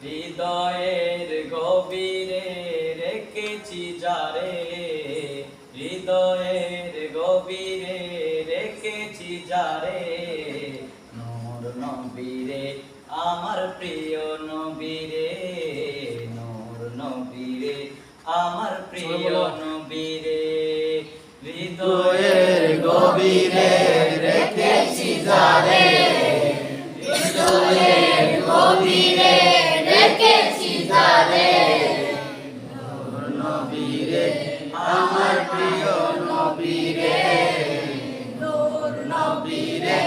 হৃদয়ের গভীরে রেখেছি যারে, হৃদয়ের গভীরে রেখেছি যারে, নূর নবীরে আমার প্রিয় নবীরে, নূর নবীরে আমার প্রিয় নবীরে, হৃদয়ের গভীরে রেখেছি যারে, হৃদয়ের গভীরে রেখেছি যারে, নূর নবীরে আমার প্রিয় নবীরে, নূর নবীরে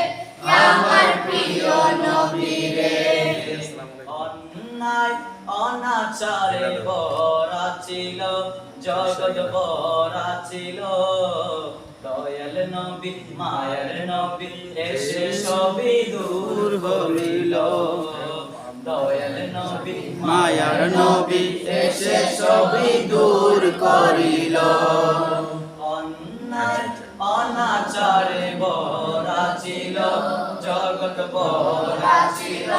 আমার প্রিয় নবীরে। অন্যায় অনাচারে ভরা ছিল জগৎ, ভরা ছিল, দয়াল নবী মায়ার নবী এসে সবই দূর করিল, দয়াল নবী মায়ার নবী এসে সবই দূর করিল। অন্যায় অনাচারে ভরা ছিল জগৎ, ভরা ছিল,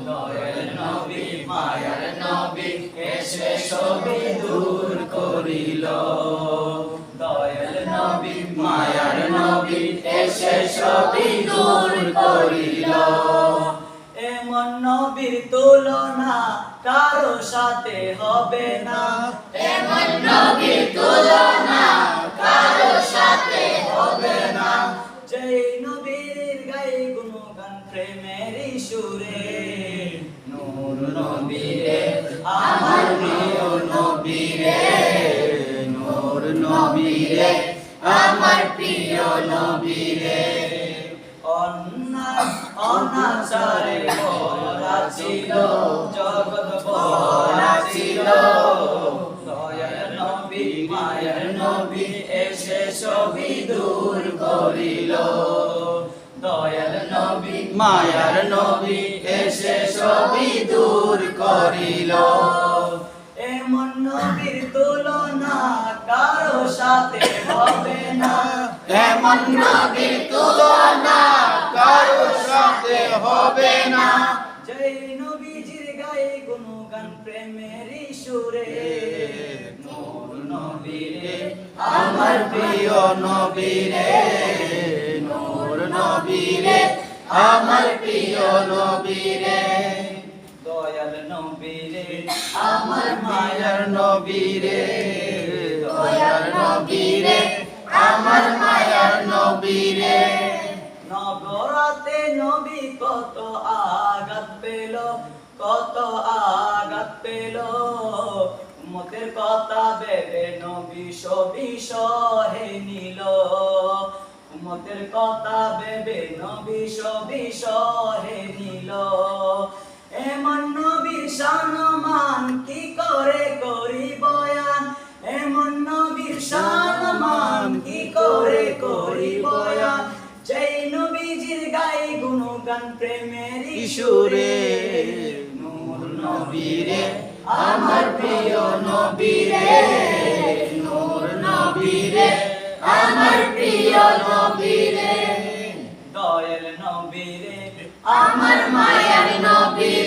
দয়াল নবী মায়ার নবী এসে সবই দূর করিল, দয়াল নবী মায়ার নবী এসে সবই দূর করিল। এমন নবীর তুলনা কারো সাথে হবে না, এমন নবীর তুলনা কারো সাথে হবে না, যেই নবীর গাই গুণগান প্রেমের সুরে, নূর নবীরে আমার প্রিয় নবীরে, নূর নবীরে আমার প্রিয় নবীরে। অন্যায় অনাচারে ভরা ছিল জগৎ, ভরা ছিল, দয়াল নবী মায়ার নবী এসে সবই দূর করিল, দয়াল নবী মায়ার নবী এসে সবই দূর করিল। এমন নবীর তুলনা কারো সাথে হবে না, এমন নবীর তুলনা কারো সাথে হবে না, যেই নবীজির গায়ে গুণগান প্রেমের সুরে, নূর নবীরে আমার প্রিয় নবীরে, নূর নবীরে আমার প্রিয় নবীরে, দয়াল নবীরে আমার মায়ার নবীরে, দয়াল নবীরে আমার মায়ার নবীরে। নগরাতে নবী কত আঘাত পেল, কত আঘাত পেল, উম্মতের কথা ভেবে নবী সবই সহে নিল, উম্মতের কথা ভেবে নবী সবই সহে নিল। এমন নবীর সম্মান কি করে করি বয়ান, এমন নবীর সম্মান কি করে করি বয়ান, যেই নবীজির গায়ে গুণগান প্রেমের সুরে, নূর নবীরে আমার প্রিয় নবীরে, নূর নবীরে আমার প্রিয় নবীরে, দয়াল নবীরে আমার মায়ার নবী।